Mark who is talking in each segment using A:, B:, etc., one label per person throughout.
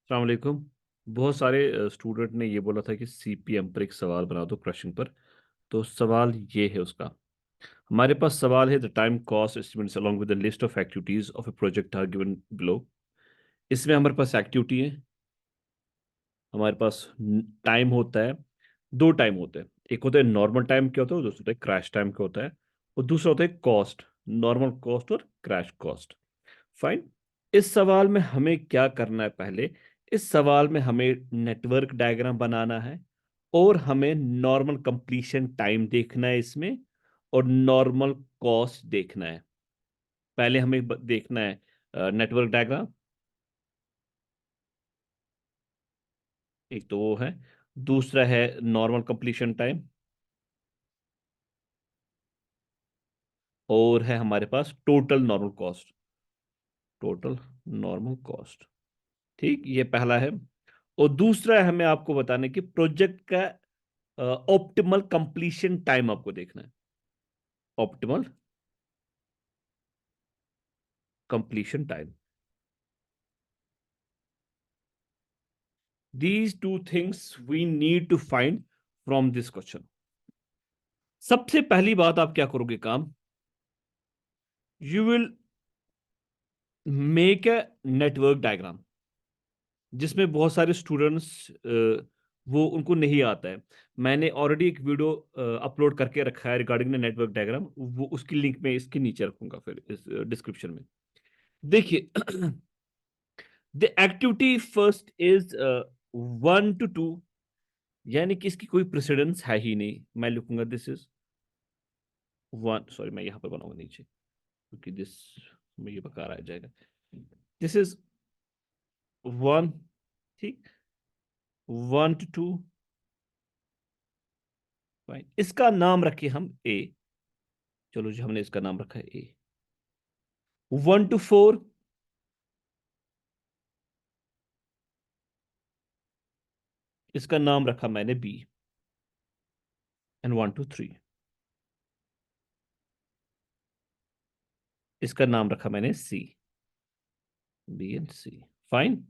A: अस्सलाम वालेकुम। बहुत सारे स्टूडेंट ने ये बोला था कि सीपीएम पर एक सवाल बना दो क्रशिंग पर। तो सवाल ये है उसका। हमारे पास सवाल है the time cost estimates along with the list of activities of a project are given below. इसमें हमारे पास एक्टिविटी है, हमारे पास टाइम होता है। दो टाइम होते हैं, एक होता है नॉर्मल टाइम क्या होता है, दूसरा होता है क्रैश टाइम क्या होता है, और दूसरा होता है कॉस्ट, नॉर्मल कॉस्ट और क्रैश कॉस्ट। फाइन। इस सवाल में हमें क्या करना है? पहले इस सवाल में हमें नेटवर्क डायग्राम बनाना है और हमें नॉर्मल कंप्लीशन टाइम देखना है इसमें, और नॉर्मल कॉस्ट देखना है। पहले हमें देखना है नेटवर्क डायग्राम। एक तो वो है, दूसरा है नॉर्मल कंप्लीशन टाइम, और है हमारे पास total normal cost. Total normal cost. ठीक, ये पहला है। और दूसरा है हमें आपको बताने की प्रोजेक्ट का ऑप्टिमल कंप्लीशन टाइम आपको देखना है। Optimal completion time. These two things we need to find from this question. सबसे पहली बात आप क्या करोगे काम, you will make a network diagram, जिसमें बहुत सारे स्टूडेंट्स वो उनको नहीं आता है। मैंने ऑलरेडी एक वीडियो अपलोड करके रखा है रिगार्डिंग नेटवर्क डायग्राम, वो उसकी लिंक मैं इसके नीचे रखूंगा फिर इस डिस्क्रिप्शन में। देखिए, the activity first is 1 to 2, यानी कि इसकी कोई प्रेसिडेंस है ही नहीं। मैं लिखूंगा दिस इज 1, सॉरी मैं यहां पर बनाऊंगा नीचे क्योंकि दिस में ये बकार आ जाएगा। दिस इज 1, ठीक, 1 to 2। फाइन, इसका नाम रखे हम ए। चलो जी, हमने इसका नाम रखा है ए। 1 to 4, इसका नाम रखा मैंने बी। एंड 1 to 3, इसका नाम रखा मैंने C. B and C. Fine,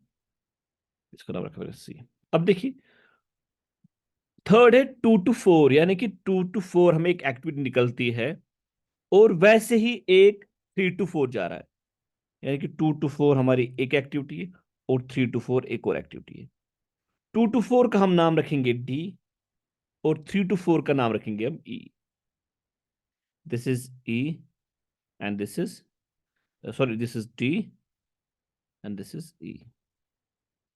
A: इसका नाम रखा मैंने सी। अब देखिए, थर्ड है 2 to 4, यानी कि 2 to 4 हमें एक एक्टिविटी निकलती है, और वैसे ही एक 3 to 4 जा रहा है। यानी कि 2 to 4 हमारी एक एक्टिविटी है, और 3 to 4 एक और एक्टिविटी है। 2 to 4 का हम नाम रखेंगे डी, और 3 to 4 का नाम रखेंगे हम E. This is E, and this is, sorry, this is D, and this is E.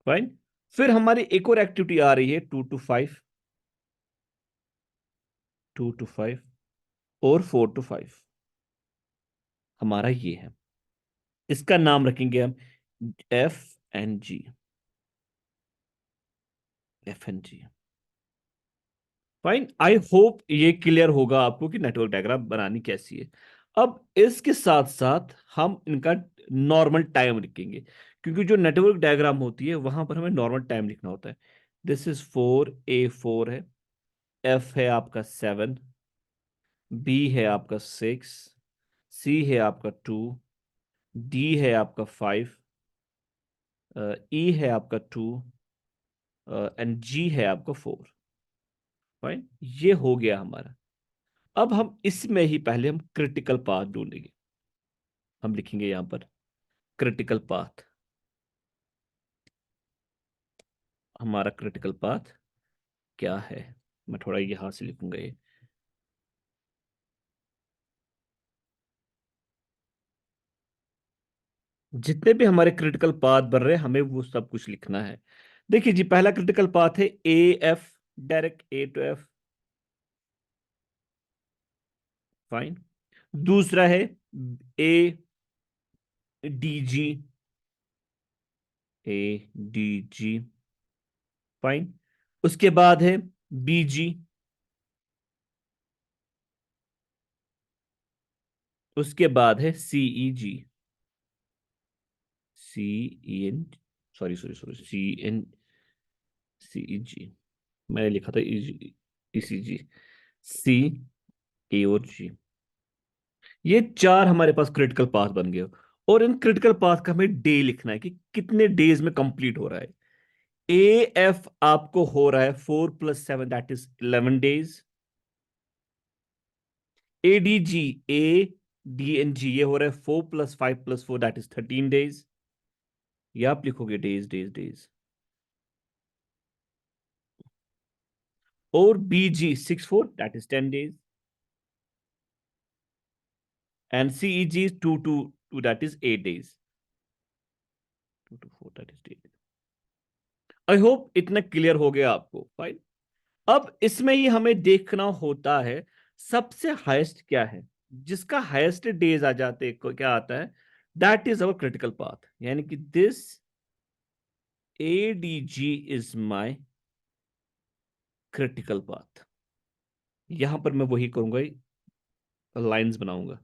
A: Fine. फिर हमारी एक और एक्टिविटी आ रही है 2 to 5, 2 to 5, और 4 to 5 हमारा ये है। इसका नाम रखेंगे हम F and G. F and G. Fine, I hope ये क्लियर होगा आपको कि नेटवर्क डायग्राम बनानी कैसी है। अब इसके साथ साथ हम इनका नॉर्मल टाइम लिखेंगे, क्योंकि जो नेटवर्क डायग्राम होती है वहां पर हमें नॉर्मल टाइम लिखना होता है। दिस इज 4, A 4 है, एफ है आपका 7, बी है आपका 6, सी है आपका 2, डी है आपका 5, ई है आपका 2, एंड जी है आपका 4। फाइन, ये हो गया हमारा। अब हम इसमें ही पहले हम क्रिटिकल पाथ ढूंढेंगे। हम लिखेंगे यहां पर क्रिटिकल पाथ। हमारा क्रिटिकल पाथ क्या है? मैं थोड़ा यहां से लिखूंगा ये। जितने भी हमारे क्रिटिकल पाथ बन रहे हैं हमें वो सब कुछ लिखना है। देखिए जी, पहला क्रिटिकल पाथ है A F, direct A to F। Fine. दूसरा है A D G, A D G। Fine. उसके बाद है B G। उसके बाद है C E G। C E N, sorry sorry sorry, C N C E G। मैंने लिखा था E C G। C A और G। ये चार हमारे पास क्रिटिकल पाथ बन गए। और इन क्रिटिकल पाथ का हमें डे लिखना है कि कितने डेज में कंप्लीट हो रहा है। ए एफ आपको हो रहा है 4 + 7 that is 11 days. A D G, A D N G, ये हो रहा है 4 + 5 + 4 दैट इज 13 डेज। ये आप लिखोगे डेज डेज डेज। और B G 6 4 that is 10 days. And C E G 2 2 2 that is 8 days. 2 2 4 that is 8। I hope इतना clear हो गया आपको। फाइन। अब इसमें ही हमें देखना होता है सबसे हाईएस्ट क्या है। जिसका हाईएस्ट डेज आ जाते को क्या आता है, that is our critical path, यानी कि this A D G is my critical path. यहां पर मैं वही करूंगा, लाइंस बनाऊंगा,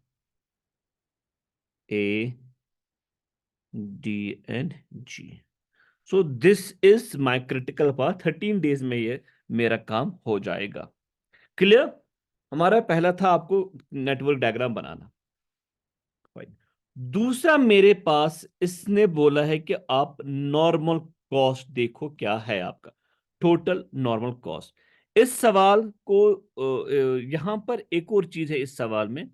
A: A D N G. So this is my critical path. 13 days में ये मेरा काम हो जाएगा। क्लियर। हमारा पहला था आपको नेटवर्क डायग्राम बनाना। Fine. दूसरा मेरे पास इसने बोला है कि आप नॉर्मल कॉस्ट देखो क्या है आपका, टोटल नॉर्मल कॉस्ट। इस सवाल को यहां पर एक और चीज है इस सवाल में,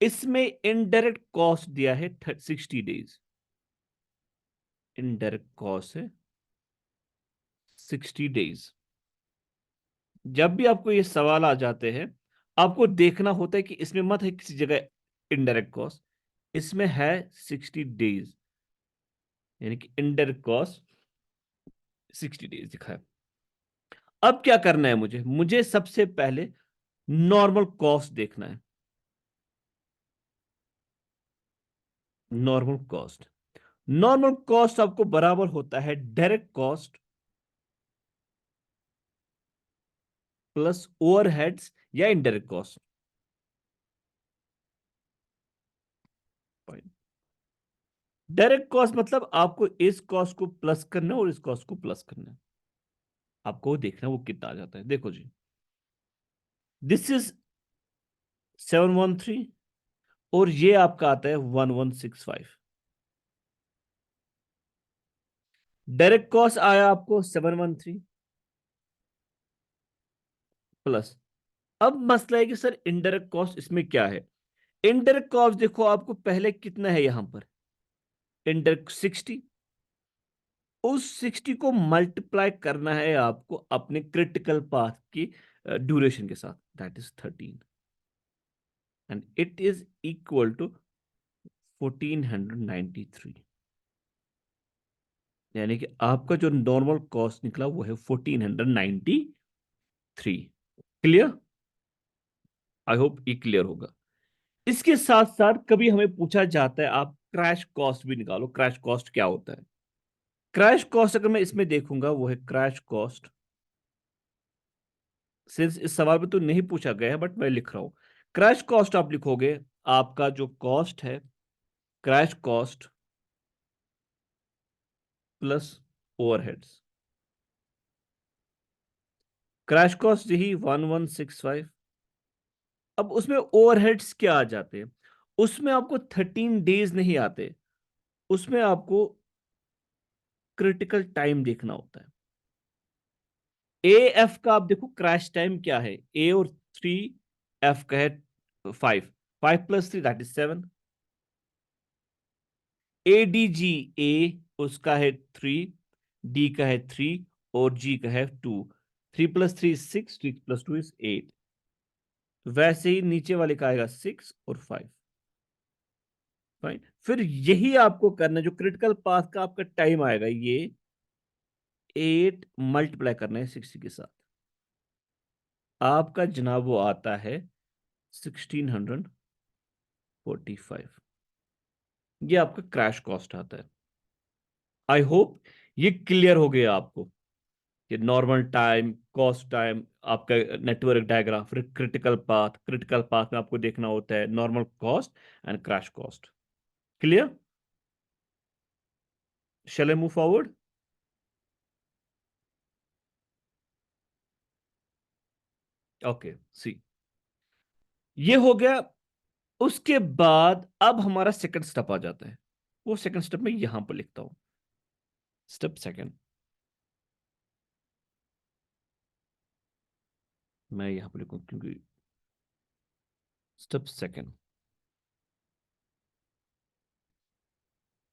A: इसमें इनडायरेक्ट कॉस्ट दिया है 60 डेज। इनडायरेक्ट कॉस्ट है 60 डेज। जब भी आपको ये सवाल आ जाते हैं, आपको देखना होता है कि इसमें मत है किसी जगह इनडायरेक्ट कॉस्ट, इसमें है 60 डेज, यानी कि इनडायरेक्ट कॉस्ट 60 डेज दिखा है। अब क्या करना है मुझे, मुझे सबसे पहले नॉर्मल कॉस्ट देखना है। नॉर्मल कॉस्ट, नॉर्मल कॉस्ट आपको बराबर होता है डायरेक्ट कॉस्ट प्लस ओवरहेड्स या इनडायरेक्ट कॉस्ट। डायरेक्ट कॉस्ट मतलब आपको इस कॉस्ट को प्लस करना है और इस कॉस्ट को प्लस करना है। आपको देखना है वो कितना आ जाता है। देखो जी, दिस इज 713 और ये आपका आता है 1165। डायरेक्ट कॉस्ट आया आपको 713 प्लस। अब मसला है कि सर इनडायरेक्ट कॉस्ट इसमें क्या है। इनडायरेक्ट कॉस्ट देखो आपको पहले कितना है यहां पर, इनडायरेक्ट 60। उस 60 को मल्टीप्लाई करना है आपको अपने क्रिटिकल पाथ की ड्यूरेशन के साथ, that is 13 and it is equal to 1493। यानी कि आपका जो नॉर्मल कॉस्ट निकला वो है 1493। क्लियर। आई होप ये क्लियर होगा। इसके साथ साथ कभी हमें पूछा जाता है आप क्रैश कॉस्ट भी निकालो। क्रैश कॉस्ट क्या होता है। क्रैश कॉस्ट अगर मैं इसमें देखूंगा वो है क्रैश कॉस्ट, सिंस इस सवाल में तो नहीं पूछा गया है बट मैं लिख रहा हूं। क्रैश कॉस्ट आप लिखोगे, आपका जो कॉस्ट है crash cost plus overheads. Crash cost यही 1165। अब उसमें ओवरहेड्स क्या आ जाते हैं, उसमें आपको 13 डेज नहीं आते, उसमें आपको क्रिटिकल टाइम देखना होता है। ए एफ का आप देखो क्रैश टाइम क्या है, ए और 3, एफ का है 5, 5 + 3 that is 7। A D G, A उसका है 3, डी का है 3 और जी का है 2। 3 + 3 6, 6 + 2 इज 8। वैसे ही नीचे वाले का आएगा 6 और 5। फाइन। फिर यही आपको करना है, जो क्रिटिकल पाथ का आपका टाइम आएगा ये 8 मल्टीप्लाई करना है 60 के साथ। आपका जनाब वो आता है 1645। ये आपका क्रैश कॉस्ट आता है। आई होप ये क्लियर हो गया आपको कि नॉर्मल टाइम, कॉस्ट टाइम, आपका नेटवर्क डायग्राम, फिर क्रिटिकल पाथ। क्रिटिकल पाथ में आपको देखना होता है normal cost and crash cost. Clear. Shall I move forward. Okay see, ये हो गया। उसके बाद अब हमारा सेकंड स्टेप आ जाता है। वो सेकंड स्टेप में यहां पर लिखता हूं, स्टेप सेकंड। मैं यहाँ पर लिखूँ क्योंकि स्टेप सेकंड,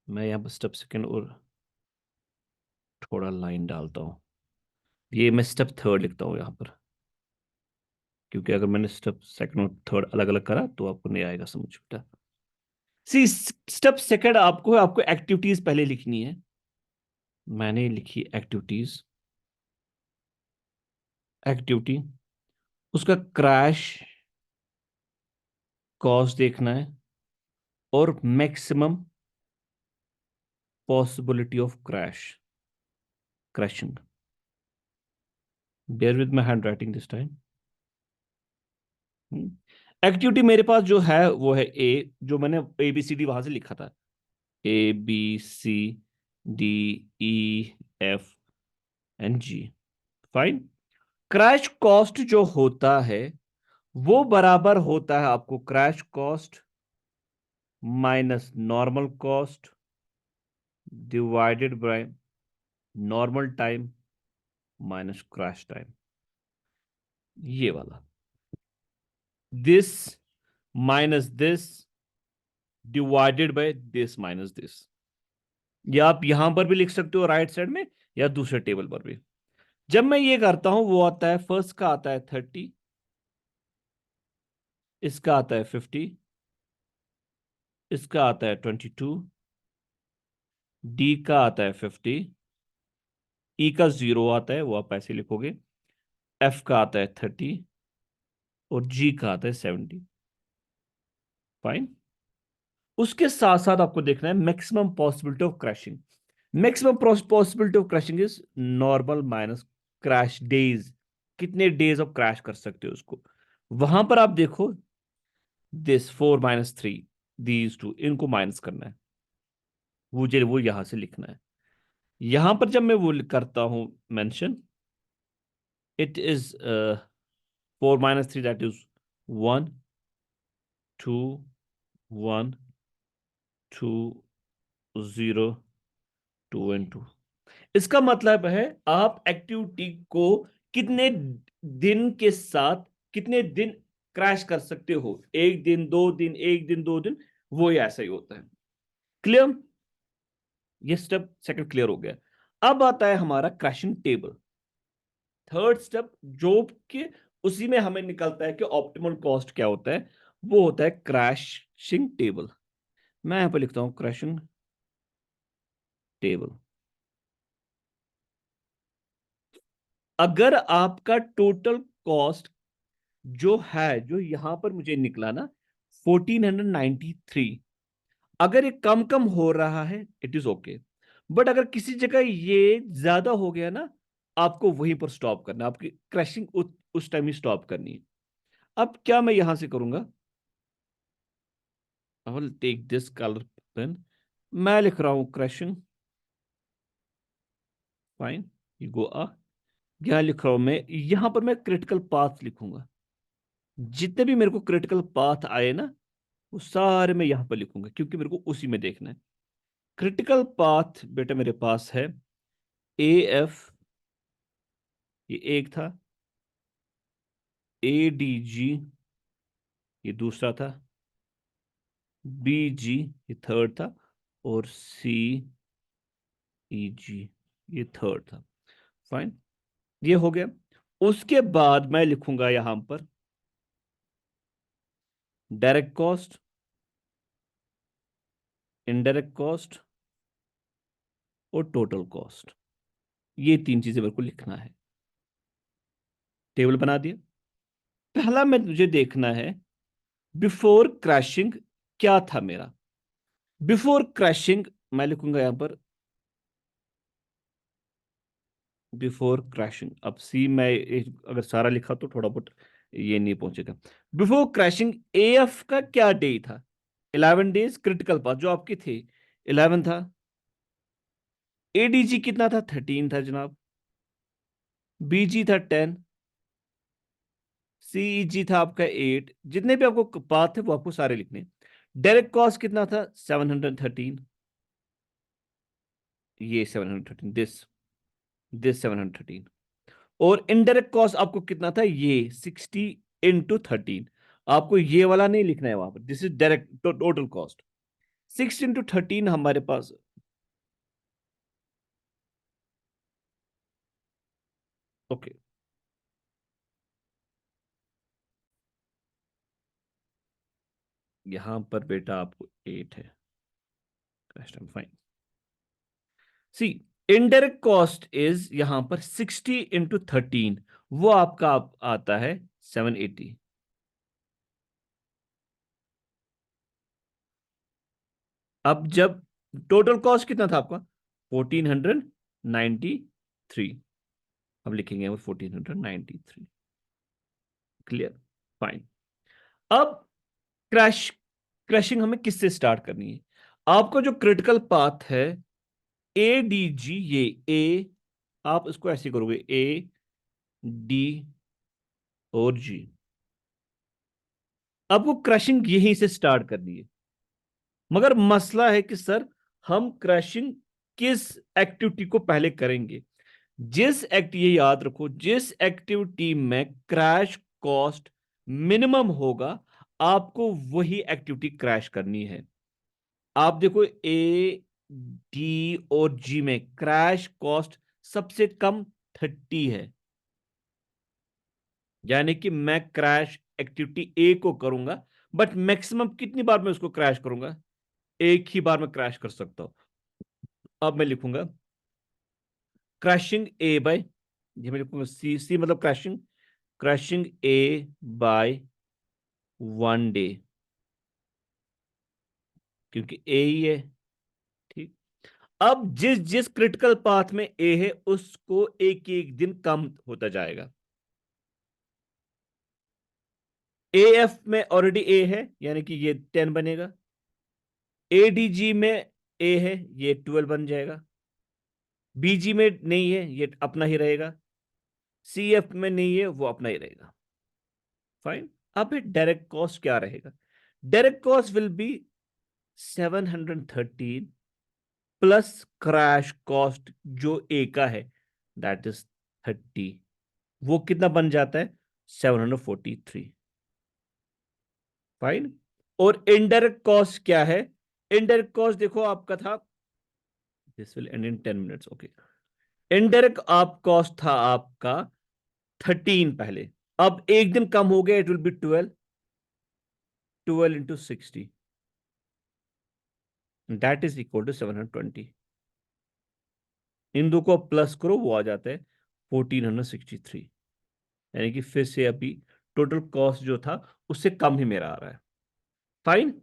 A: मैं यहाँ पर स्टेप सेकंड और थोड़ा लाइन डालता हूँ। ये मैं स्टेप थर्ड लिखता हूँ यहाँ पर, क्योंकि अगर मैंने स्टेप सेकंड और थर्ड अलग अलग करा तो आपको नहीं आएगा समझ बेटा। सी स्टेप सेकंड आपको आपको एक्टिविटीज पहले लिखनी है। मैंने लिखी एक्टिविटीज, एक्टिविटी, उसका क्रैश कॉस्ट देखना है और maximum possibility of crashing. Bear with my handwriting this time. Activity मेरे पास जो है वो है ए, जो मैंने ABCD वहां से लिखा था, ABCDEFG। फाइन। क्रैश कॉस्ट जो होता है वो बराबर होता है आपको crash cost minus normal cost divided by normal time minus crash time. ये वाला, this minus this divided by this minus this. या आप यहां पर भी लिख सकते हो राइट साइड में, या दूसरे टेबल पर भी। जब मैं ये करता हूं वो आता है, फर्स्ट का आता है 30, इसका आता है 50, इसका आता है 22, डी का आता है 50, ई का 0 आता है, वो आप ऐसे लिखोगे, एफ का आता है 30 और जी का आता है 70। फाइन। उसके साथ साथ आपको देखना है maximum possibility of crashing. Maximum possibility of crashing is normal minus crash days. कितने डेज ऑफ क्रैश कर सकते हो उसको। वहां पर आप देखो, दिस 4 - 3, दीज टू, इनको माइनस करना है, वो यहां से लिखना है। यहां पर जब मैं वो करता हूं mention, it is 4 - 3, that is 1 2 1 2 0 2 and 2। इसका मतलब है आप एक्टिविटी को कितने दिन के साथ कितने दिन क्रैश कर सकते हो, 1 दिन 2 दिन, 1 दिन 2 दिन, वो ही ऐसा ही होता है। क्लियर। ये स्टेप सेकंड क्लियर हो गया। अब आता है हमारा क्रैशिंग टेबल, थर्ड स्टेप, जो कि उसी में हमें निकलता है कि ऑप्टिमल कॉस्ट क्या होता है। वो होता है क्रैशिंग टेबल। मैं यहां पर लिखता हूं क्रैशिंग टेबल। अगर आपका टोटल कॉस्ट जो है, जो यहां पर मुझे निकला ना 1493, अगर ये कम कम हो रहा है इट इज ओके, बट अगर किसी जगह ये ज्यादा हो गया ना, आपको वहीं पर स्टॉप करना, आपकी क्रैशिंग उस टाइम ही स्टॉप करनी है। अब क्या मैं यहां से करूंगा, I will take this colour pen, मैं लिख रहा हूं crashing. Fine, you go uh, यहां लिख रहा हूं मैं, यहां पर मैं क्रिटिकल पाथ लिखूंगा। जितने भी मेरे को क्रिटिकल पाथ आए ना, वो सारे मैं यहां पर लिखूंगा, क्योंकि मेरे को उसी में देखना है। क्रिटिकल पाथ बेटा मेरे पास है AF, ये एक था, ADG ये दूसरा था, BG ये थर्ड था, और CEG ये थर्ड था। फाइन, ये हो गया। उसके बाद मैं लिखूंगा यहां पर डायरेक्ट कॉस्ट, इनडायरेक्ट कॉस्ट और टोटल कॉस्ट। ये तीन चीजें मेरे को लिखना है। टेबल बना दिया। पहला मैं मुझे देखना है बिफोर क्रैशिंग क्या था मेरा। बिफोर क्रैशिंग मैं लिखूंगा यहां पर बिफोर क्रैशिंग। अब सी मैं अगर सारा लिखा तो थोड़ा बहुत ये नहीं पहुंचेगा। बिफोर क्रैशिंग AF का क्या डे था, 11 डेज। क्रिटिकल पाथ जो आपके थे 11 था। ADG कितना था, 13 था जनाब। BG था 10। CEG था आपका 8। जितने भी आपको पाथ थे वो आपको सारे लिखने। डायरेक्ट कॉस्ट कितना था, 713। ये 713, दिस 713। और इनडायरेक्ट कॉस्ट आपको कितना था, ये 60 × 13। आपको ये वाला नहीं लिखना है वहां पर, this is direct total cost. 6 × 13 हमारे पास, ओके, यहां पर बेटा आपको 8 है, fine. See, indirect cost is यहां पर 60 × 13, वो आपका आता है 780। अब जब टोटल कॉस्ट कितना था आपका, 1493, अब लिखेंगे 1493। Clear, fine. अब क्रैश क्रैशिंग हमें किससे स्टार्ट करनी है? आपको जो क्रिटिकल पाथ है ए डी जी, ये ए, आप इसको ऐसे करोगे, ए डी और जी। आपको क्रशिंग यहीं से स्टार्ट करनी है, मगर मसला है कि सर हम क्रशिंग किस एक्टिविटी को पहले करेंगे? ये याद रखो, जिस एक्टिविटी में क्रैश कॉस्ट मिनिमम होगा, आपको वही एक्टिविटी क्रैश करनी है। आप देखो, ए डी और जी में क्रैश कॉस्ट सबसे कम 30 है, यानी कि मैं क्रैश एक्टिविटी ए को करूंगा, बट मैक्सिमम कितनी बार मैं उसको क्रैश करूंगा? एक ही बार में क्रैश कर सकता हूं। अब मैं लिखूंगा क्रैशिंग ए बाय, ये मैं लिखूंगा सी, सी मतलब क्रैशिंग, क्रैशिंग ए बाय 1 डे, क्योंकि ए ही है। ठीक, अब जिस जिस क्रिटिकल पाथ में ए है, उसको एक एक दिन कम होता जाएगा। ए एफ में ऑलरेडी ए है, यानी कि ये 10 बनेगा। ए डी जी में ए है, ये 12 बन जाएगा। बीजी में नहीं है, ये अपना ही रहेगा। सी एफ में नहीं है, वो अपना ही रहेगा। फाइन। अब डायरेक्ट कॉस्ट क्या रहेगा? Direct cost will be 713 plus crash cost जो ए का है, दैट इज 30। वो कितना बन जाता है? 743। फाइन। और इनडायरेक्ट कॉस्ट क्या है? इनडायरेक्ट कॉस्ट देखो आपका था, this will and in 10 minutes, okay. Indirect आप कॉस्ट था आपका 13 पहले, अब एक दिन कम हो गया, it will be 12, 12 × 60, that is equal to 720। इन दो को प्लस करो, वो आ जाता है 1463, यानी कि फिर से अभी टोटल कॉस्ट जो था उससे कम ही मेरा आ रहा है। फाइन।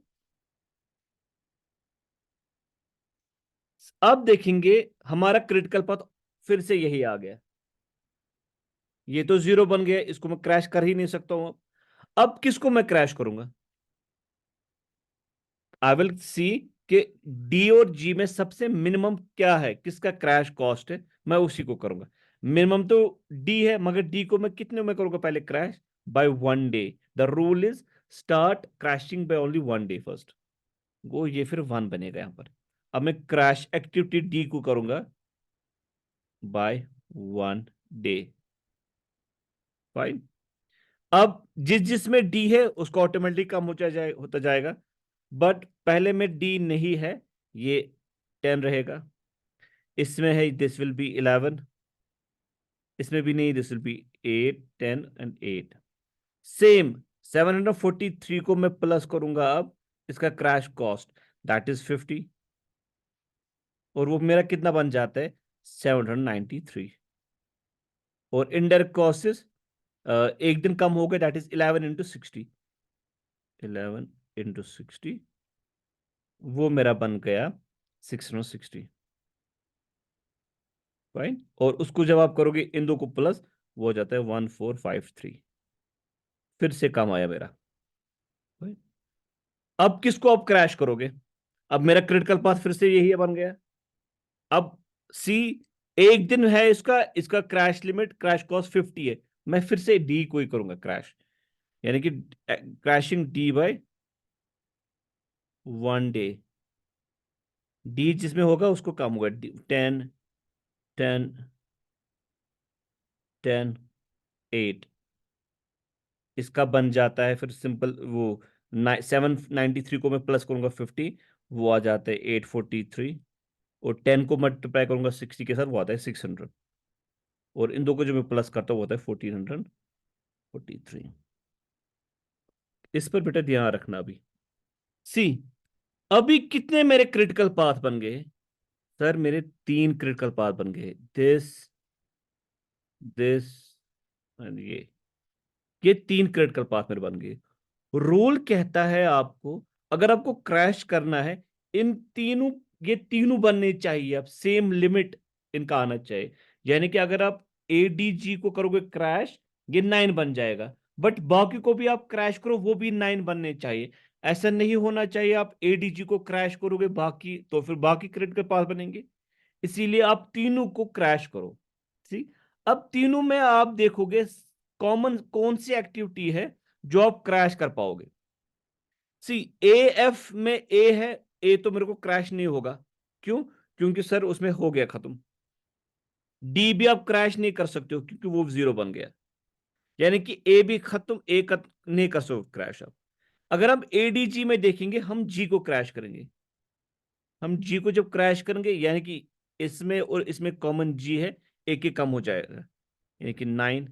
A: अब देखेंगे हमारा क्रिटिकल पाथ फिर से यही आ गया, ये तो 0 बन गया, इसको मैं क्रैश कर ही नहीं सकता हूं। अब किसको मैं क्रैश करूंगा? आई विल सी कि डी और जी में सबसे मिनिमम क्या है, किसका क्रैश कॉस्ट है, मैं उसी को करूंगा। मिनिमम तो डी है, मगर डी को मैं कितने में करूंगा पहले crash? By 1 day. The rule is start crashing by only 1 day first. वो ये फिर 1 बनेगा यहां पर। अब मैं क्रैश एक्टिविटी डी को करूंगा बाय 1 डे। फाइन। अब जिस जिसमें डी है उसको ऑटोमेटिक कम होता जाएगा, बट पहले में डी नहीं है, ये 10 रहेगा। इसमें है, दिस विल बी 11। इसमें भी नहीं, this will B 8, 10 and 8। Same 743 को मैं प्लस करूंगा अब इसका क्रैश कॉस्ट, दैट इज 50, और वो मेरा कितना बन जाता है? 793। और इनडायरेक्ट कॉस्ट एक दिन कम हो गए, दैट इज 11 × 60, 11 × 60, वो मेरा बन गया 660। फाइन। और उसको जब आप करोगे इन दो को प्लस, वो हो जाता है 1453, फिर से कम आया मेरा। Fine? अब किसको आप क्रैश करोगे? अब मेरा क्रिटिकल पाथ फिर से यही बन गया। अब सी, एक दिन है इसका इसका क्रैश लिमिट, क्रैश कॉस्ट 50 है, मैं फिर से डी को ही करूंगा क्रैश, यानी कि crashing D by 1 day. D जिसमें होगा उसको कम होगा, 10, 10, 10, 8, इसका बन जाता है फिर सिंपल वो 793 को मैं प्लस करूंगा 50, वो आ जाता है 843, और 10 को मल्टीप्लाई करूंगा 60 के साथ, वो आता है 600, और इन दो को जो मैं प्लस करता हूँ वो आता है 1443। इस पर बेटा ध्यान रखना। अभी सी, अभी कितने मेरे क्रिटिकल पाथ बन गए? सर मेरे 3 क्रिटिकल पाथ बन गए, दिस एंड ये 3 क्रिटिकल पाथ मेरे बन गए। रूल कहता है आपको, अगर आपको क्रैश करना है, इन तीनों, ये तीनों बनने चाहिए, अब सेम लिमिट इनका आना चाहिए। यानी कि अगर आप एडीजी को करोगे क्रैश, ये 9 बन जाएगा, बट बाकी को भी आप क्रैश करो, वो भी 9 बनने चाहिए। ऐसा नहीं होना चाहिए आप एडीजी को क्रैश करोगे बाकी, तो फिर बाकी क्रिटिकल पाथ बनेंगे। इसीलिए आप तीनों को क्रैश करो। ठीक, अब तीनों में आप देखोगे कॉमन कौन सी एक्टिविटी है जो आप क्रैश कर पाओगे। सी, ए एफ में ए है, ए तो मेरे को क्रैश नहीं होगा। क्यों? क्योंकि सर उसमें हो गया खत्म। डी भी आप क्रैश नहीं कर सकते हो क्योंकि वो 0 बन गया। यानी कि ए भी खत्म, नहीं कर सकते क्रैश आप। अगर हम एडीजी में देखेंगे, हम जी को क्रैश करेंगे। हम जी को जब क्रैश करेंगे, यानी कि इसमें और इसमें कॉमन जी है, एक ही कम हो जाएगा, यानी कि 9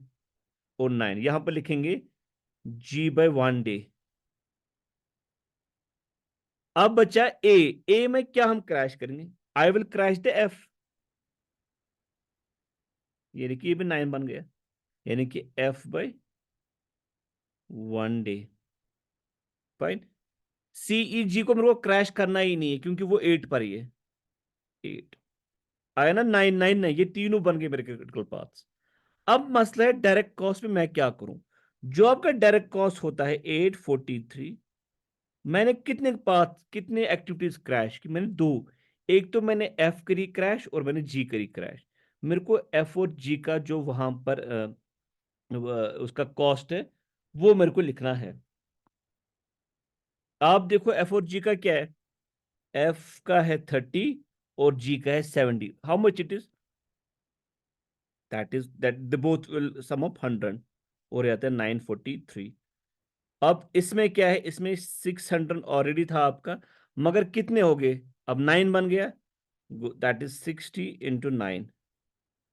A: और 9 यहां पर लिखेंगे G/1 day। अब बचा ए में क्या हम क्रैश करेंगे? I will crash the F, यानी कि ये भी 9 बन गया, यानी कि F/1 day। फाइन। सीई जी को मेरे को क्रैश करना ही नहीं है क्योंकि वो 8 पर ही है। 8 आया ना, 9 9 नहीं, ये तीनों बन गए मेरे क्रिटिकल पाथ्स। अब मसला है डायरेक्ट कॉस्ट में मैं क्या करूं? जो आपका डायरेक्ट कॉस्ट होता है 843, मैंने कितने एक्टिविटीज क्रैश की? मैंने दो। एक तो मैंने एफ करी क्रैश और मैंने जी करी क्रैश। मेरे को एफ और जी का जो वहां पर उसका कॉस्ट है, वो मेरे को लिखना है। आप देखो एफ और जी का क्या है। एफ का है 30 और जी का है 70। How much it is? That the both will sum up 100, और आता है 943। अब इसमें क्या है, इसमें 600 ऑलरेडी था आपका, मगर कितने हो गए? अब 9 बन गया, दैट इज 60 × 9,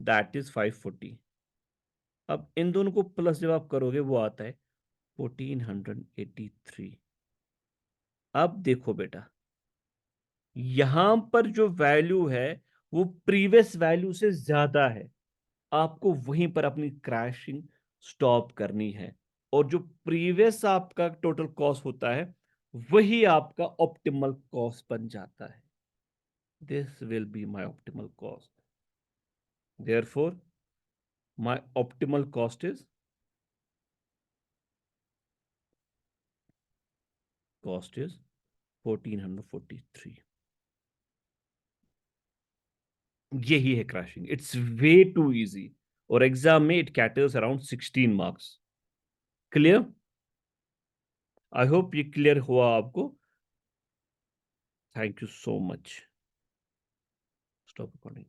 A: दैट इज 540। अब इन दोनों को प्लस जब आप करोगे, वो आता है 1483। अब देखो बेटा, यहां पर जो वैल्यू है वो प्रीवियस वैल्यू से ज्यादा है। आपको वहीं पर अपनी क्रैशिंग स्टॉप करनी है, और जो प्रीवियस आपका टोटल कॉस्ट होता है, वही आपका ऑप्टिमल कॉस्ट बन जाता है। This will be my optimal cost, therefore my optimal cost is 1443। यही है crashing, it's way too easy, और एग्जाम में it caters around 16 marks. Clear? I hope ये क्लियर हुआ आपको। Thank you so much. Stop recording.